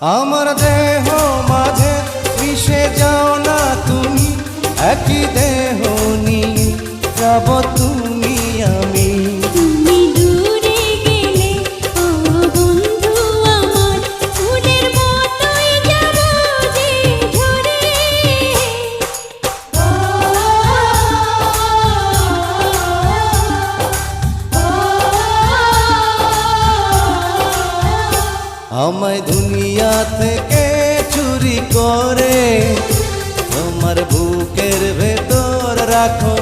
আমার দেহ মাঝে মিশে যাও না তুমি, একই দেহ নিয়ে যাব তুমি আমি। তুমি দূরে গেলে ও বন্ধু আমার, ফুলের মতোই যাব যে ঝরে। আমায় দুনিয়া থেকে চুরি করে তোমার বুকের ভেতর রাখো